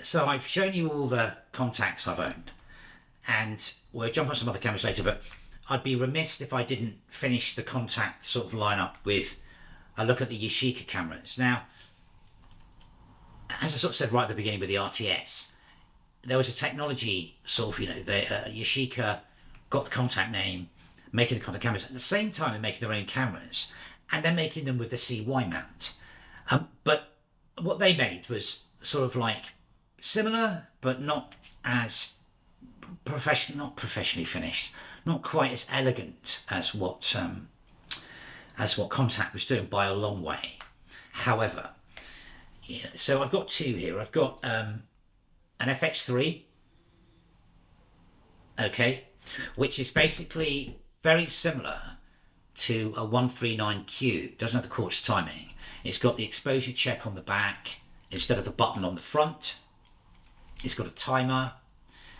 So I've shown you all the Contax I've owned, and we'll jump on some other cameras later, but I'd be remiss if I didn't finish the Contact sort of lineup with a look at the Yashica cameras. Now, as I sort of said right at the beginning with the RTS, there was a technology sort of, Yashica got the Contact name, making the Contact cameras. At the same time, they're making their own cameras, and they're making them with the CY mount. But what they made was sort of like similar, but not as not professionally finished, not quite as elegant as what Contact was doing by a long way. However, so I've got two here. I've got an FX-3, okay, which is basically very similar to a 139Q. Doesn't have the quartz timing. It's got the exposure check on the back instead of the button on the front. It's got a timer.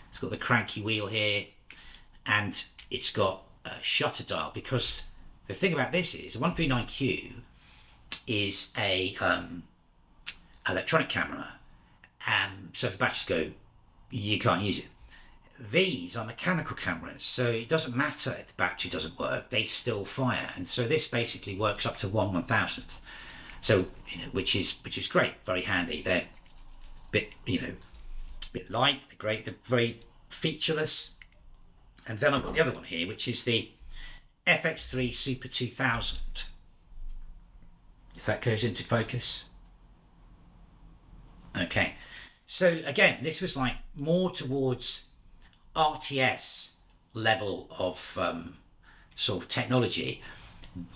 It's got the cranky wheel here, and it's got a shutter dial, because the thing about this is a 139Q is a electronic camera, so if the batteries go, you can't use it. These are mechanical cameras, so it doesn't matter if the battery doesn't work, they still fire. And so this basically works up to 1/1000th. So, which is great, very handy. They're bit light, they're great, they're very featureless. And then I've got the other one here, which is the FX-3 Super 2000. If that goes into focus. Okay, so again, this was like more towards RTS level of sort of technology.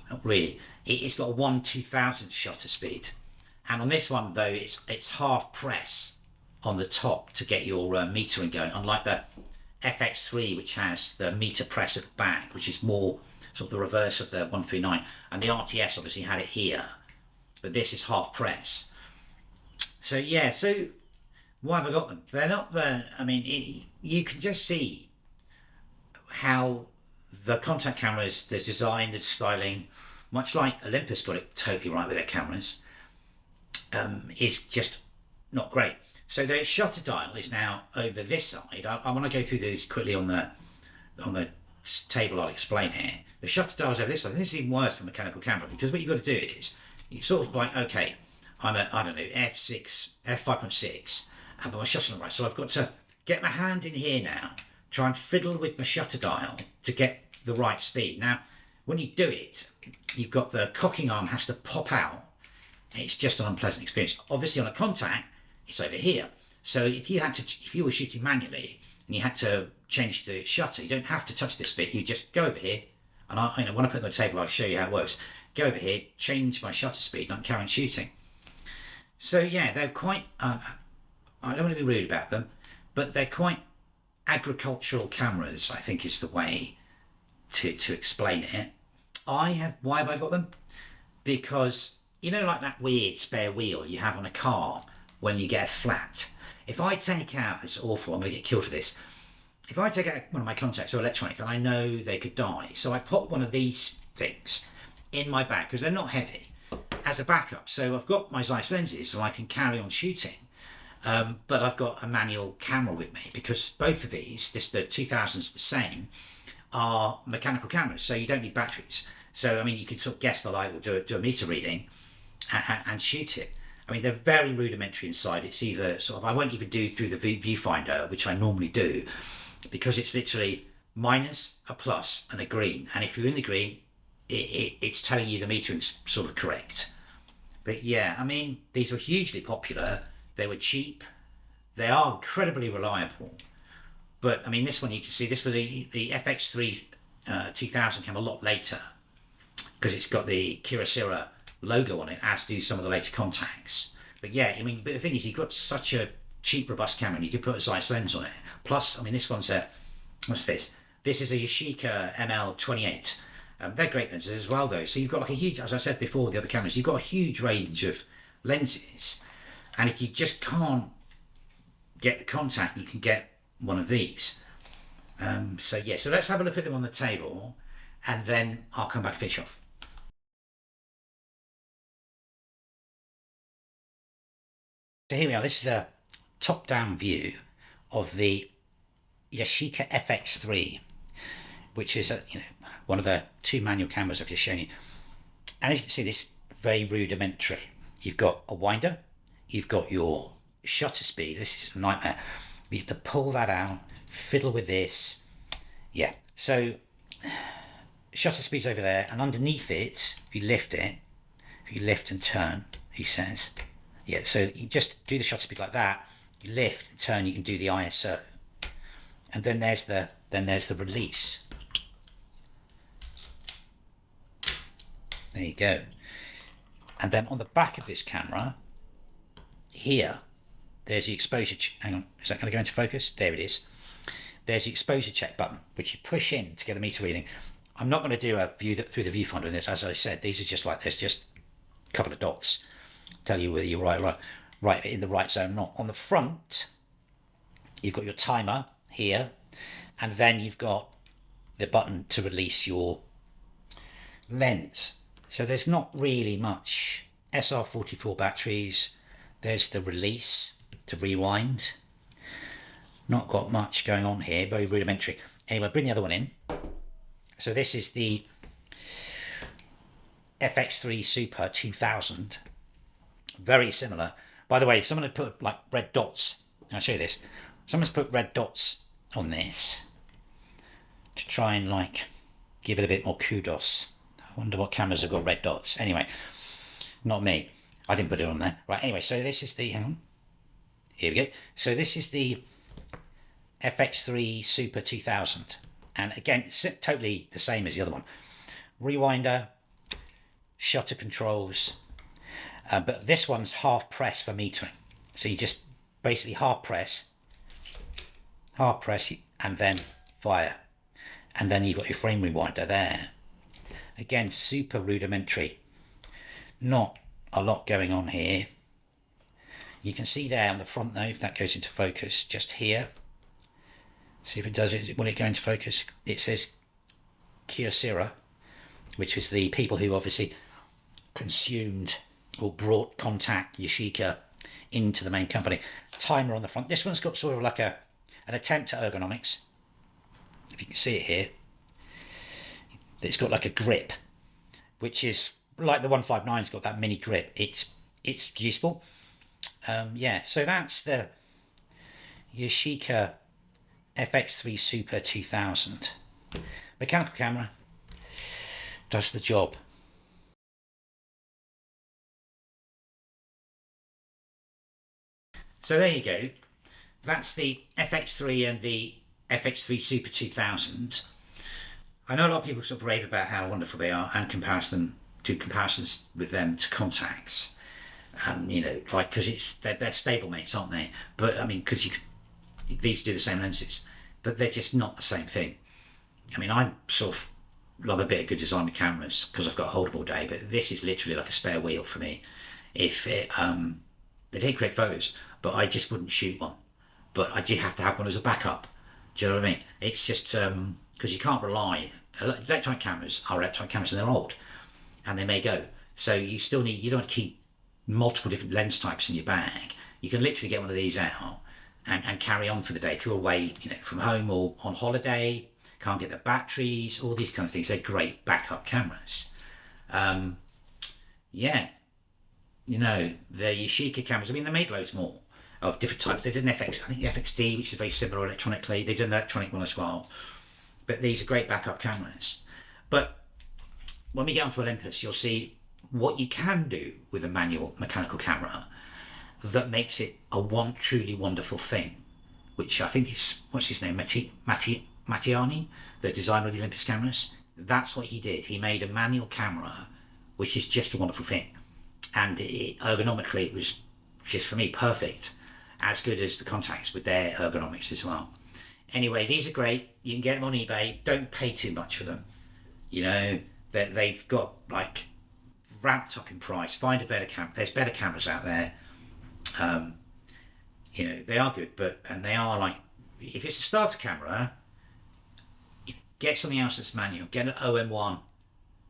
Not really. It's got a 1/2000 shutter speed, and on this one though, it's half press on the top to get your metering going, unlike the FX-3, which has the meter press at the back, which is more sort of the reverse of the 139, and the RTS obviously had it here, but this is half press. So yeah, so why have I got them? They're not the, I mean, you can just see how the Contact cameras, the design, the styling, much like Olympus got it totally right with their cameras, is just not great. So the shutter dial is now over this side. I want to go through these quickly on the table. I'll explain here. The shutter dial is over this side. This is even worse for a mechanical camera, because what you've got to do is you sort of like, okay, I'm at, I don't know, f5.6, and my shutter's on the right, so I've got to get my hand in here now, try and fiddle with my shutter dial to get the right speed. Now, when you do it, you've got the cocking arm has to pop out. It's just an unpleasant experience. Obviously, on a Contact, it's over here. So if you were shooting manually and you had to change the shutter, you don't have to touch this bit. You just go over here, and when I put it on the table, I'll show you how it works. Go over here, change my shutter speed, and I can carry on shooting. So yeah, they're quite. I don't want to be rude about them, but they're quite agricultural cameras, I think is the way to explain it. Why have I got them? Because like that weird spare wheel you have on a car when you get a flat. If I take out, it's awful, I'm going to get killed for this. If I take out one of my Contacts or electronic and I know they could die, so I pop one of these things in my bag, because they're not heavy, as a backup. So I've got my Zeiss lenses so I can carry on shooting. But I've got a manual camera with me, because both of these, the 2000's the same, are mechanical cameras, so you don't need batteries. So I mean, you can sort of guess the light or do a meter reading and shoot it. I mean, they're very rudimentary inside. It's either sort of, I won't even do through the viewfinder, which I normally do, because it's literally minus, a plus, and a green. And if you're in the green, it's telling you the metering's sort of correct. But yeah, I mean, these were hugely popular. They were cheap. They are incredibly reliable. But I mean, this one, you can see this was the FX-3 2000 came a lot later, because it's got the Kyocera logo on it, as do some of the later Contacts. But yeah, I mean, but the thing is, you've got such a cheap, robust camera, and you can put a Zeiss lens on it. Plus, I mean, this one's what's this? This is a Yashica ML28. They're great lenses as well, though. So you've got like a huge, as I said before with the other cameras, you've got a huge range of lenses. And if you just can't get the Contact, you can get one of these. So yeah, so let's have a look at them on the table, and then I'll come back and finish off. So here we are. This is a top-down view of the Yashica FX-3, which is one of the two manual cameras I've just shown you. And as you can see, this very rudimentary. You've got a winder, you've got your shutter speed. This is a nightmare. You have to pull that out, fiddle with this. Yeah, so shutter speed's over there, and underneath it, if you lift and turn, he says. Yeah, so you just do the shutter speed like that. You lift and turn, you can do the ISO. And then there's the release. There you go. And then on the back of this camera, here, there's the exposure. Hang on, is that going to go into focus? There it is. There's the exposure check button, which you push in to get a meter reading. I'm not going to do a view through the viewfinder in this. As I said, these are just like, there's just a couple of dots. Tell you whether you're right in the right zone or not. On the front, you've got your timer here, and then you've got the button to release your lens. So there's not really much. SR44 batteries. There's the release to rewind. Not got much going on here, very rudimentary. Anyway, bring the other one in. So this is the FX-3 Super 2000. Very similar. By the way, someone had put like red dots. I'll show you this. Someone's put red dots on this to try and like give it a bit more kudos. I wonder what cameras have got red dots. Anyway, not me. I didn't put it on there. Right, anyway, so this is the... Hang on. Here we go. So this is the FX-3 Super 2000. And again, it's totally the same as the other one. Rewinder, shutter controls. But this one's half press for metering. So you just basically half press, and then fire. And then you've got your frame rewinder there. Again, super rudimentary. Not a lot going on here. You can see there on the front though, if that goes into focus, just here. See if it does it. Will it go into focus? It says Kyocera, which is the people who obviously consumed or brought Contax, Yashica into the main company. Timer on the front. This one's got sort of like an attempt at ergonomics. If you can see it here. It's got like a grip, which is like the 159's got that mini grip. It's useful. Yeah, so that's the Yashica FX-3 Super 2000. Mechanical camera does the job. So there you go. That's the FX-3 and the FX-3 Super 2000. I know a lot of people sort of rave about how wonderful they are and do comparisons with them to Contax. Like, because they're stable mates, aren't they? But I mean, because these do the same lenses, but they're just not the same thing. I mean, I sort of love a bit of good design with cameras because I've got to hold them all day, but this is literally like a spare wheel for me. If it, they take great photos, but I just wouldn't shoot one. But I do have to have one as a backup. Do you know what I mean? It's just because you can't rely. Electronic cameras are electronic cameras and they're old, and they may go. So you still need. You don't want to keep multiple different lens types in your bag. You can literally get one of these out and carry on for the day if you're away, from home or on holiday. Can't get the batteries, all these kind of things. They're great backup cameras. Yeah, the Yashica cameras. I mean, they made loads more of different types. They did an FX, I think FX-D, which is very similar electronically. They did an electronic one as well. But these are great backup cameras. But when we get onto Olympus, you'll see what you can do with a manual mechanical camera that makes it a truly wonderful thing, which I think is, what's his name, Mattiani, the designer of the Olympus cameras. That's what he did. He made a manual camera, which is just a wonderful thing. And ergonomically, it was just, for me, perfect. As good as the Contax with their ergonomics as well. Anyway, these are great. You can get them on eBay. Don't pay too much for them. They've got like ramped up in price. Find a better camera. There's better cameras out there. They are good, and they are like, if it's a starter camera, get something else that's manual. Get an OM1.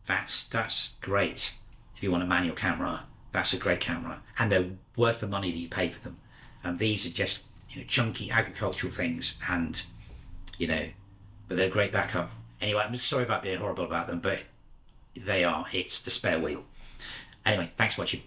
That's great. If you want a manual camera, that's a great camera, and they're worth the money that you pay for them. And these are just, chunky agricultural things, and, but they're a great backup. Anyway, I'm sorry about being horrible about them, but they are. It's the spare wheel. Anyway, thanks for watching.